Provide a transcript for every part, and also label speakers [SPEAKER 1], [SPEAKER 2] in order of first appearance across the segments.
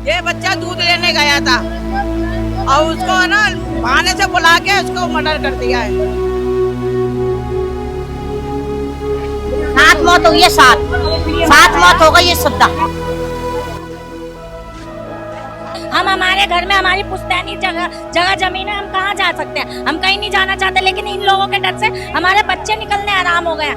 [SPEAKER 1] ये बच्चा दूध लेने गया था और उसको ना बहाने से बुला के उसको मर्डर कर दिया है।
[SPEAKER 2] 7 मौत हुई है, 7 मौत हो गई है शुद्धा। हम हमारे घर में हमारी पुश्तैनी जगह जमीन है, हम कहाँ जा सकते हैं? हम कहीं नहीं जाना चाहते, लेकिन इन लोगों के डर से हमारे बच्चे निकलने आराम हो गए।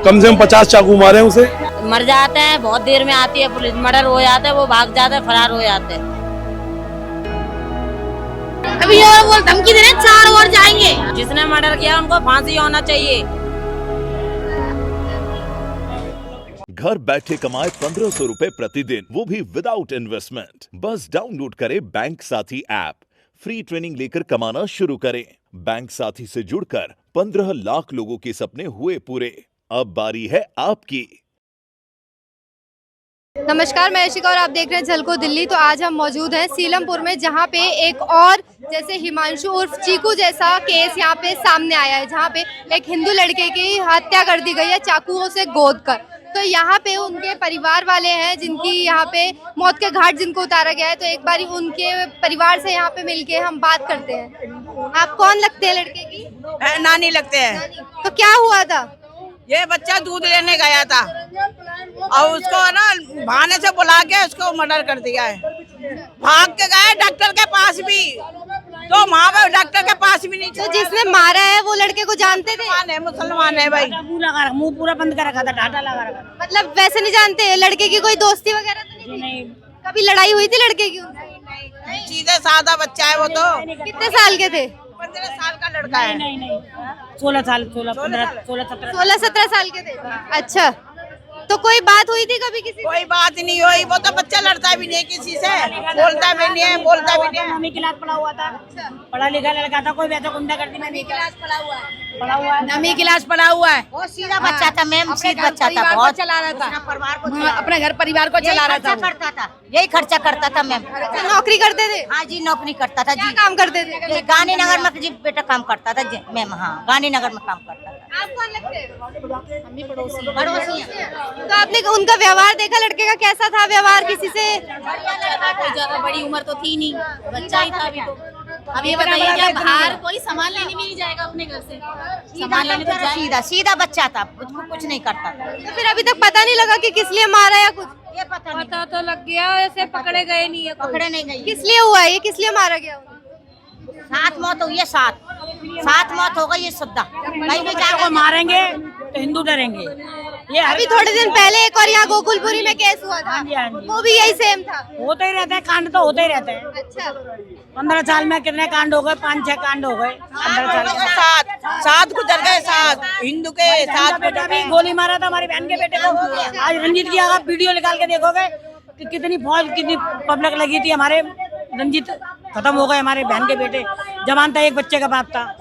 [SPEAKER 3] कम से कम 50 चाकू मारे हैं उसे।
[SPEAKER 2] मर जाते हैं, बहुत देर में आती है पुलिस, मर्डर हो जाता है, वो भाग जाते हैं, फरार हो जाते हैं। अभी और बोल धमकी दे रहे हैं, 4 और जाएंगे। जिसने मर्डर किया उनको फांसी होना चाहिए।
[SPEAKER 4] घर बैठे कमाए 1500 रुपए प्रतिदिन, वो भी विदाउट इन्वेस्टमेंट। बस डाउनलोड करें बैंक साथी ऐप, फ्री ट्रेनिंग लेकर कमाना शुरू करें। बैंक साथी से जुड़कर 15 लाख लोगों के सपने हुए पूरे। अब बारी है आपकी।
[SPEAKER 5] नमस्कार, मैं यशिका और आप देख रहे हैं झलको दिल्ली। तो आज हम मौजूद हैं सीलमपुर में, जहां पे एक और जैसे हिमांशु उर्फ चीकू जैसा केस यहां पे सामने आया है, जहां पे एक हिंदू लड़के की हत्या कर दी गई है चाकुओं से गोद कर। तो यहाँ पे उनके परिवार वाले हैं जिनकी यहाँ पे मौत के घाट जिनको उतारा गया है, तो एक बारी उनके परिवार से यहाँ पे मिलके हम बात करते हैं। आप कौन लगते हैं लड़के की?
[SPEAKER 1] नानी लगते हैं।
[SPEAKER 5] तो क्या हुआ था?
[SPEAKER 1] ये बच्चा दूध लेने गया था और उसको ना बहाने से बुला के उसको मर्डर कर दिया है। भाग के गए डॉक्टर के पास भी, तो वहाँ पर डॉक्टर के पास भी नहीं।
[SPEAKER 5] तो जिसने मारा है वो लड़के को जानते थे?
[SPEAKER 1] मुसलमान है भाई।
[SPEAKER 2] मुंह पूरा बंद कर रखा था, डाटा लगा रखा था।
[SPEAKER 5] मतलब वैसे नहीं जानते? लड़के की कोई दोस्ती वगैरह तो नहीं? कभी लड़ाई हुई थी लड़के की उनसे?
[SPEAKER 1] सीधे सादा बच्चा है वो तो।
[SPEAKER 5] कितने साल के थे?
[SPEAKER 1] 15 साल का लड़का है।
[SPEAKER 2] नहीं 16 साल,
[SPEAKER 5] 16-17 साल के थे। अच्छा, तो कोई बात हुई थी कभी किसी?
[SPEAKER 1] कोई बात नहीं हुई, वो तो बच्चा लड़ता भी नहीं किसी से, बोलता भी नहीं है, बोलता भी नहीं है।
[SPEAKER 2] 9वीं क्लास पढ़ा हुआ था, पढ़ा लिखा लड़का था, कोई वैसा गुंडा करती नहीं। 9वीं क्लास पढ़ा हुआ है।
[SPEAKER 6] बहुत सीधा बच्चा था मैम, सीधा बच्चा था, बहुत चला रहा था परिवार को, अपने घर परिवार को चला रहा था, करता था, यही खर्चा करता था मैम।
[SPEAKER 5] नौकरी करते थे?
[SPEAKER 6] हाँ जी, नौकरी करता था जी।
[SPEAKER 5] काम करते थे?
[SPEAKER 6] गांधीनगर में जी बेटा काम करता था जी मैम। हाँ, गांधीनगर में काम करता था।
[SPEAKER 5] आप कौन लगते हैं?
[SPEAKER 6] हम भी पड़ोसी हैं।
[SPEAKER 5] तो आपने उनका व्यवहार देखा? लड़के का कैसा था व्यवहार किसी से?
[SPEAKER 2] कोई ज्यादा बड़ी उम्र तो थी नहीं, बच्चा ही था अभी तो। अब ये बताइए क्या बाहर कोई सामान लेने भी नहीं जाएगा अपने घर से? सामान लेने तो
[SPEAKER 6] सीधा सीधा बच्चा था, कुछ नहीं करता था।
[SPEAKER 5] तो फिर अभी तक पता नहीं लगा कि किस लिए मारा या कुछ?
[SPEAKER 6] ये पता
[SPEAKER 2] तो लग गया, ऐसे पकड़े गए नहीं है,
[SPEAKER 6] पकड़े नहीं गई।
[SPEAKER 5] किस लिए हुआ ये? किस लिए मारा गया?
[SPEAKER 6] 7 मौत हुई है, 7 मौत हो गई है शुद्धा। कहीं भी जाकर
[SPEAKER 2] मारेंगे तो हिंदू डरेंगे। ये
[SPEAKER 5] अभी थोड़े दिन पहले एक और यहाँ गोकुलपुरी में केस हुआ था, वो भी यही सेम था।
[SPEAKER 2] होते ही रहते हैं कांड, तो होते ही रहते हैं।
[SPEAKER 5] अच्छा,
[SPEAKER 2] 15 साल में कितने कांड हो गए? 5-6 कांड हो गए 15 साल में।
[SPEAKER 1] 7 गुजर गए, 7 हिंदू के 7
[SPEAKER 2] बेटा भी गोली मारा था हमारी बहन के बेटे को। आज रंजीत की आप वीडियो निकाल के देखोगे कि कितनी फौज, कितनी पब्लिक लगी थी। हमारे रंजीत खत्म हो गए, हमारे बहन के बेटे जवान था, एक बच्चे का बाप था।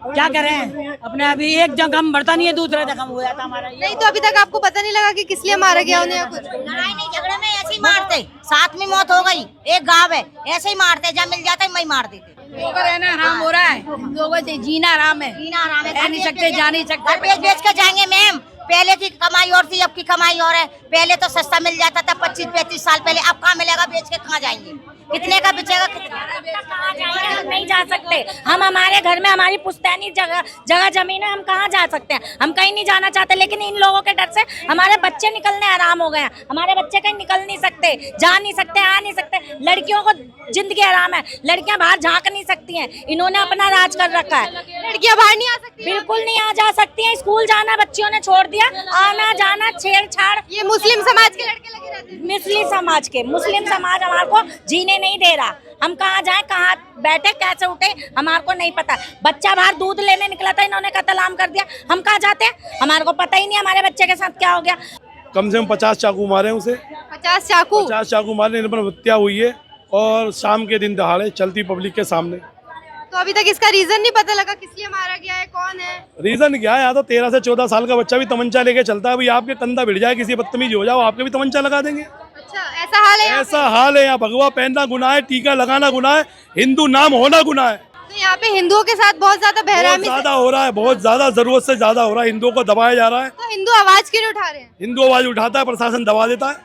[SPEAKER 2] क्या करें अपने? अभी एक जख्म बढ़ता नहीं है, दूसरा जख्म हो जाता हमारा।
[SPEAKER 5] नहीं तो अभी तक आपको पता नहीं लगा कि किस लिए मारा गया उन्हें या कुछ?
[SPEAKER 6] लड़ाई नहीं झगड़े में ऐसे ही मारते। 7वीं मौत हो गई, एक गाँव है, ऐसे ही मारते, जहाँ मिल जाता है मैं मार देते।
[SPEAKER 7] रहना हराम हो रहा है, लोगों से जीना हराम है,
[SPEAKER 6] जीना आराम है,
[SPEAKER 7] रह नहीं सकते, जा नहीं सकते।
[SPEAKER 6] घर बेच के जाएंगे मैम। पहले की कमाई और थी, अब की कमाई और है। पहले तो सस्ता मिल जाता था 25-35 साल पहले, अब कहाँ मिलेगा? बेच के कहाँ जाएंगे? कितने का बेचेगा?
[SPEAKER 2] हम नहीं जा सकते। हम हमारे घर में हमारी पुश्तैनी जगह जमीन है, हम कहाँ जा सकते हैं? हम कहीं नहीं जाना चाहते, लेकिन इन लोगों के डर से हमारे बच्चे निकलने आराम हो गए हैं। हमारे बच्चे कहीं निकल नहीं सकते, जा नहीं सकते, आ नहीं सकते। लड़कियों को जिंदगी आराम है, लड़कियां बाहर झांक नहीं सकती हैं। इन्होंने अपना राज कर रखा है।
[SPEAKER 5] लड़कियां बाहर नहीं आ सकती?
[SPEAKER 2] बिल्कुल नहीं आ जा सकती हैं। स्कूल जाना बच्चियों ने छोड़ दिया, आना जाना छेड़छाड़।
[SPEAKER 5] ये मुस्लिम समाज के लड़के लगे रहते हैं?
[SPEAKER 2] मुस्लिम समाज हमारे को जीने नहीं दे रहा। हम कहाँ जाएं, कहाँ बैठे, कैसे उठे, हमारे को नहीं पता। बच्चा बाहर दूध लेने निकला था, इन्होंने कत्लेआम कर दिया। हम कहाँ जाते हैं? हमारे को पता ही नहीं हमारे बच्चे के साथ क्या हो गया।
[SPEAKER 3] कम से कम 50 चाकू मारे हैं उसे।
[SPEAKER 5] 50 चाकू?
[SPEAKER 3] 50 चाकू मारे, इन पर हत्या हुई है और शाम के दिन दहाड़े चलती पब्लिक के सामने।
[SPEAKER 5] तो अभी तक इसका रीजन नहीं पता लगा किस लिए मारा गया है, कौन है?
[SPEAKER 3] रीजन क्या है? यहाँ तो 13 से 14 साल का बच्चा भी तमंचा लेके चलता है। अभी आपके कंधा भिड़ जाए, किसी बदतमीजी हो जाओ, आपके भी तमंचा लगा देंगे।
[SPEAKER 5] अच्छा, ऐसा हाल है यहाँ पे?
[SPEAKER 3] ऐसा हाल है यहाँ। भगवा पहनना गुनाह है, टीका लगाना गुनाह है, हिंदू नाम होना गुनाह है।
[SPEAKER 5] तो यहाँ पे हिंदुओं के साथ बहुत ज्यादा
[SPEAKER 3] बहुत
[SPEAKER 5] बहरामी
[SPEAKER 3] ज्यादा हो रहा है, बहुत ज्यादा, जरूरत से ज्यादा हो रहा है। हिंदुओं को दबाया जा रहा है।
[SPEAKER 5] तो हिंदू आवाज क्यों नहीं उठा रहे हैं?
[SPEAKER 3] हिंदू आवाज उठाता है, प्रशासन दबा देता है।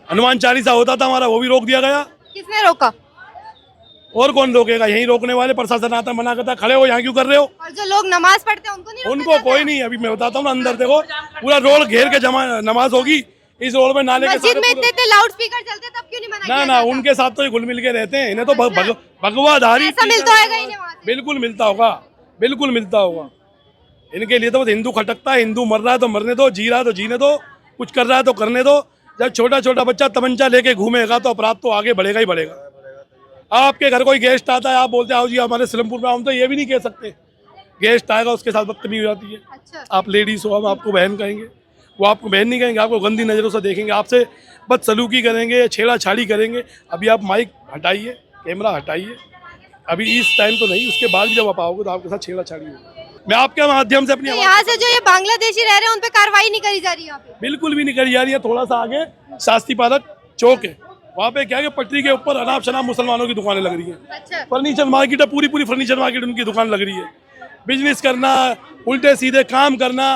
[SPEAKER 3] हनुमान चालीसा होता था हमारा, वो भी रोक दिया गया।
[SPEAKER 5] किसने रोका?
[SPEAKER 3] और कौन रोकेगा? यही रोकने वाले, प्रशासन आता मना करता, खड़े हो यहाँ क्यों कर रहे हो?
[SPEAKER 5] और जो लोग नमाज पढ़ते हैं उनको नहीं रोकते
[SPEAKER 3] उनको
[SPEAKER 5] जाते
[SPEAKER 3] कोई
[SPEAKER 5] हैं?
[SPEAKER 3] नहीं। अभी मैं बताता हूँ ना, अंदर देखो पूरा रोड घेर के जमा नमाज होगी। इस रोड में नाले के
[SPEAKER 5] मस्जिद
[SPEAKER 3] सारे
[SPEAKER 5] में इतने लाउड स्पीकर चलते हैं, तब क्यों नहीं मना
[SPEAKER 3] ना
[SPEAKER 5] किया
[SPEAKER 3] ना,
[SPEAKER 5] जाता?
[SPEAKER 3] उनके साथ तो ये घुल मिल के रहते हैं। इन्हें तो भगवाधारी
[SPEAKER 5] ऐसा मिलता होगा इन्हें वहाँ से।
[SPEAKER 3] बिल्कुल मिलता होगा, बिल्कुल मिलता होगा। इनके लिए तो बस हिंदू खटकता है। हिंदू मर रहा है तो मरने दो, जी रहा है तो जीने दो, कुछ कर रहा है तो करने दो। जब छोटा छोटा बच्चा तमंचा लेके घूमेगा तो अपराध तो आगे बढ़ेगा ही बढ़ेगा। आपके घर कोई गेस्ट आता है, आप बोलते आओ जी हमारे सिलमपुर में, हम तो ये भी नहीं कह सकते। गेस्ट आएगा उसके साथ बदतमीजी हो जाती है।
[SPEAKER 5] अच्छा।
[SPEAKER 3] आप लेडीज हो, हम आपको बहन कहेंगे, वो आपको बहन नहीं कहेंगे, आपको गंदी नज़रों से देखेंगे, आपसे बदसलूकी करेंगे, छेड़ाछाड़ी करेंगे। अभी आप माइक हटाइए, कैमरा हटाइए, अभी इस टाइम तो नहीं, उसके बाद भी जब आप आओगे तो आपके साथ छेड़ाछाड़ी होगी। मैं आपके माध्यम से अपनी
[SPEAKER 5] यहाँ से जो ये बांग्लादेशी रह रहे हैं उन पे कार्रवाई नहीं करी जा रही यहाँ पे?
[SPEAKER 3] बिल्कुल भी नहीं करी जा रही है। थोड़ा सा आगे शास्त्री पार्क चौक है, वहाँ पे क्या है कि पटरी के ऊपर अनाप शनाप मुसलमानों की दुकानें लग रही हैं।
[SPEAKER 5] अच्छा।
[SPEAKER 3] फर्नीचर मार्केट है, पूरी फर्नीचर मार्केट उनकी दुकान लग रही है। बिजनेस करना, उल्टे सीधे काम करना,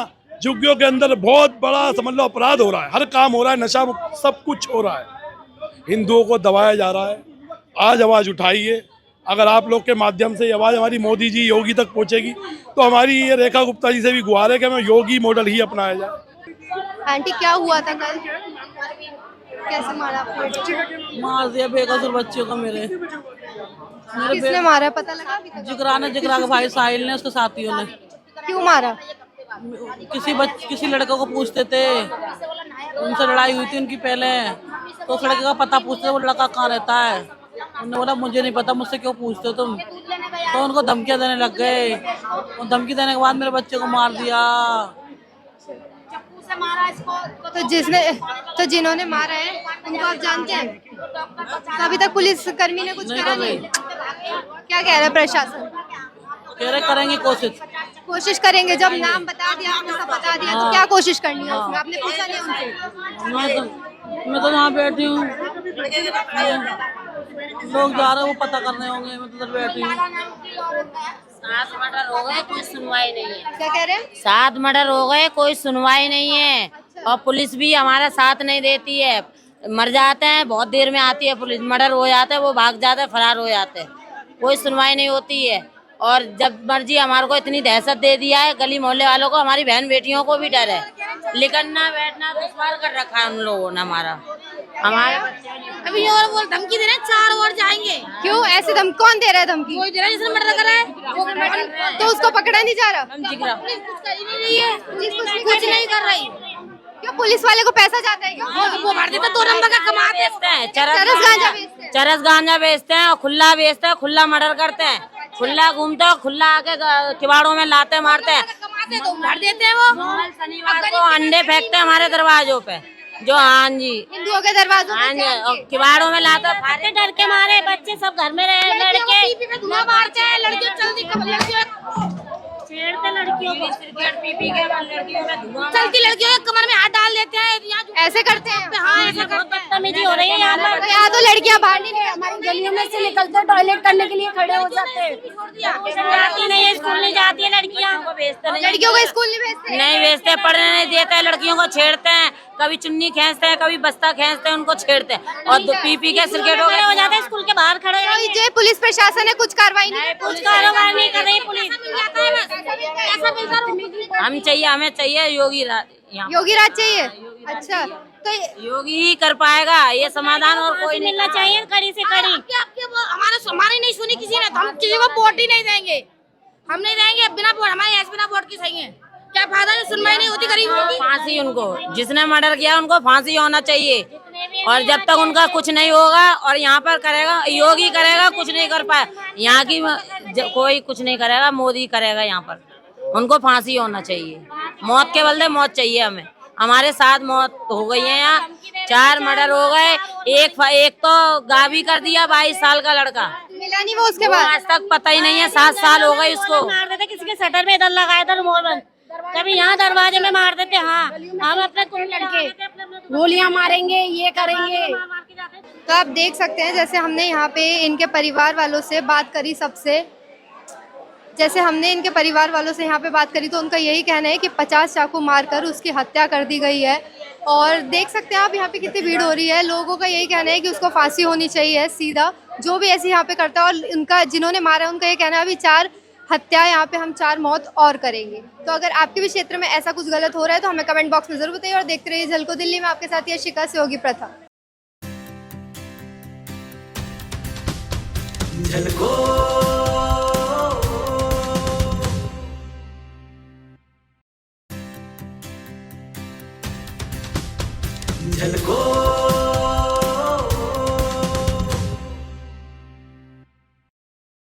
[SPEAKER 3] झुग्गियों के अंदर बहुत बड़ा समझ लो अपराध हो रहा है। हर काम हो रहा है, नशा सब कुछ हो रहा है। हिंदुओं को दबाया जा रहा है। आज आवाज़ उठाइए। अगर आप लोग के माध्यम से ये आवाज़ हमारी मोदी जी, योगी तक पहुँचेगी तो हमारी ये रेखा गुप्ता जी से भी गुहार है कि हमें योगी मॉडल ही अपनाया जाए।
[SPEAKER 5] आंटी क्या हुआ था कल? कैसे मारा आपको?
[SPEAKER 8] मार दिया बेकसूर बच्चे को मेरे
[SPEAKER 5] किसने मारा है पता लगा अभी तक?
[SPEAKER 8] जिगरा के भाई साहिल ने, उसके साथियों ने।
[SPEAKER 5] क्यों मारा?
[SPEAKER 8] किसी लड़के को पूछते थे, उनसे लड़ाई हुई थी उनकी पहले, तो उस लड़के का पता पूछते थे वो लड़का कहाँ रहता है। उन्होंने बोला मुझे नहीं पता, मुझसे क्यों पूछते हो तुम। तो उनको धमकियां देने लग गए, और धमकी देने के बाद मेरे बच्चे को मार दिया।
[SPEAKER 5] तो जिन्होंने मारा है उनको आप जानते हैं? तो अभी तक पुलिस कर्मी ने कुछ करा नहीं? क्या कह रहा है प्रशासन?
[SPEAKER 8] कह रहे करेंगे
[SPEAKER 5] कोशिश करेंगे। जब नाम बता दिया, आपने सब बता दिया, तो क्या कोशिश करनी है उसमें? आपने पूछा नहीं उनसे?
[SPEAKER 8] मैं तो यहाँ बैठी हूँ, लोग जा रहे हैं वो पता करने होंगे, मैं तो उधर बैठी हूँ।
[SPEAKER 2] 7 मर्डर हो गए, कोई सुनवाई नहीं है।
[SPEAKER 5] क्या कह रहे हैं?
[SPEAKER 2] 7 मर्डर हो गए, कोई सुनवाई नहीं है। और पुलिस भी हमारा साथ नहीं देती है। मर जाते हैं, बहुत देर में आती है पुलिस, मर्डर हो जाता है, वो भाग जाते हैं, फरार हो जाते हैं, कोई सुनवाई नहीं होती है। और जब मर्जी हमारे को इतनी दहशत दे दिया है, गली मोहल्ले वालों को, हमारी बहन बेटियों को भी डर है। लिखना बैठना दुश्वार कर रखा है उन लोगों ने हमारा। हमारे
[SPEAKER 7] अभी और वो धमकी दे रहे हैं 4 और जाएंगे।
[SPEAKER 5] क्यों ऐसे कौन दे रहा है धमकी?
[SPEAKER 7] कोई दे रहा है जिसने मर्डर करा है।
[SPEAKER 5] तो उसको पकड़ा नहीं जा रहा?
[SPEAKER 2] जिगरा
[SPEAKER 7] पुलिस कुछ कर ही नहीं रही है, कुछ नहीं कर रही।
[SPEAKER 5] क्यों पुलिस वाले को पैसा जाता है क्या?
[SPEAKER 7] वो भर देता 2 नंबर का कमाते हैं।
[SPEAKER 2] बेचते हैं,
[SPEAKER 5] चरस गांजा बेचते हैं।
[SPEAKER 2] चरस गांजा बेचते हैं और खुला बेचते हैं, खुला मर्डर करते हैं, खुला घूमते हैं, खुला आके किवाड़ों में लाते मारते हैं।
[SPEAKER 7] कमाते तो भर देते हैं वो।
[SPEAKER 2] शनिवार को अंडे फेंकते हैं हमारे दरवाजों पे, जो हाँ जी
[SPEAKER 5] हिंदुओं के दरवाजों
[SPEAKER 2] हाँ
[SPEAKER 5] पे
[SPEAKER 2] जी, और किवाड़ों में लाते फाटे डर के मारे बच्चे सब घर में रहे, लड़के
[SPEAKER 7] धुआं मारते हैं, लड़कियों जल्दी
[SPEAKER 2] छेड़ते लड़कियों को, पी के लड़कियों में धुआं
[SPEAKER 7] चलती लड़कियों के कमर में हाथ डाल देते हैं।
[SPEAKER 5] ऐसे करते हैं।
[SPEAKER 7] हाँ ऐसे
[SPEAKER 2] बहुत बदतमीजी हो रही है यहाँ पर।
[SPEAKER 5] तो यहाँ तो लड़कियां बाहर नहीं निकलती।
[SPEAKER 7] हमारी गलियों में से निकलते टॉयलेट करने के लिए खड़े हो जाते हैं।
[SPEAKER 2] जाती नहीं है, स्कूल नहीं जाती है लड़कियाँ, बेचते नहीं,
[SPEAKER 5] लड़कियों को स्कूल नहीं भेजते?
[SPEAKER 2] नहीं भेजते, पढ़ने नहीं देते, लड़कियों को छेड़ते हैं, कभी चुन्नी खींचते हैं, कभी बस्ता खींचते हैं, उनको छेड़ते हैं और पी के क्रिकेट हो जाते हैं, स्कूल के बाहर खड़े हो
[SPEAKER 5] तो जो पुलिस प्रशासन है कुछ कार्रवाई नहीं?
[SPEAKER 2] कुछ कारोबार नहीं कर रही पुलिस। हमें चाहिए योगी राज, यहाँ
[SPEAKER 5] योगी राज चाहिए। अच्छा तो
[SPEAKER 2] योगी ही कर पाएगा ये समाधान, और कोई मिलना चाहिए कड़ी से कड़ी।
[SPEAKER 7] हमारी नहीं सुनी किसी ने, हम किसी को वोट ही नहीं देंगे। हम नहीं देंगे बिना वोट, हमारे बिना वोट की सही है। क्या फायदा जो सुनवाई नहीं होती गरीबों की?
[SPEAKER 2] फांसी उनको, जिसने मर्डर किया उनको फांसी होना चाहिए। और जब तक उनका कुछ नहीं होगा और यहाँ पर करेगा योगी करेगा, कुछ नहीं कर पाया, यहाँ की कोई कुछ नहीं करेगा, मोदी करेगा यहाँ पर। उनको फांसी होना चाहिए, मौत के बदले मौत चाहिए हमें। हमारे साथ मौत हो गई है यहाँ, 4 मर्डर हो गए, एक तो गावी कर दिया 22 साल का लड़का,
[SPEAKER 5] मिला नहीं वो उसके बाद?
[SPEAKER 2] आज तक पता ही नहीं है, 7 साल हो गए उसको।
[SPEAKER 7] मार देते किसी के शटर में, इधर लगाया था मोर बंद, कभी यहाँ दरवाजे में मार देते। हाँ हम अपने कुछ लड़के गोलियां मारेंगे, ये करेंगे।
[SPEAKER 5] तो आप देख सकते हैं जैसे हमने यहाँ पे इनके परिवार वालों से बात करी, यहाँ पे बात करी तो उनका यही कहना है कि 50 चाकू मारकर उसकी हत्या कर दी गई है। और देख सकते हैं आप यहाँ पे कितनी भीड़ हो रही है। लोगों का यही कहना है कि उसको फांसी होनी चाहिए सीधा, जो भी ऐसे यहाँ पे करता है। और उनका जिन्होंने मारा उनका ये कहना है अभी 4 हत्या यहाँ पे हम 4 मौत और करेंगे। तो अगर आपके भी क्षेत्र में ऐसा कुछ गलत हो रहा है तो हमें कमेंट बॉक्स में जरूर बताइए। और देखते रहिए झलको दिल्ली में, आपके साथ यशिका से होगी प्रथा।
[SPEAKER 9] झलको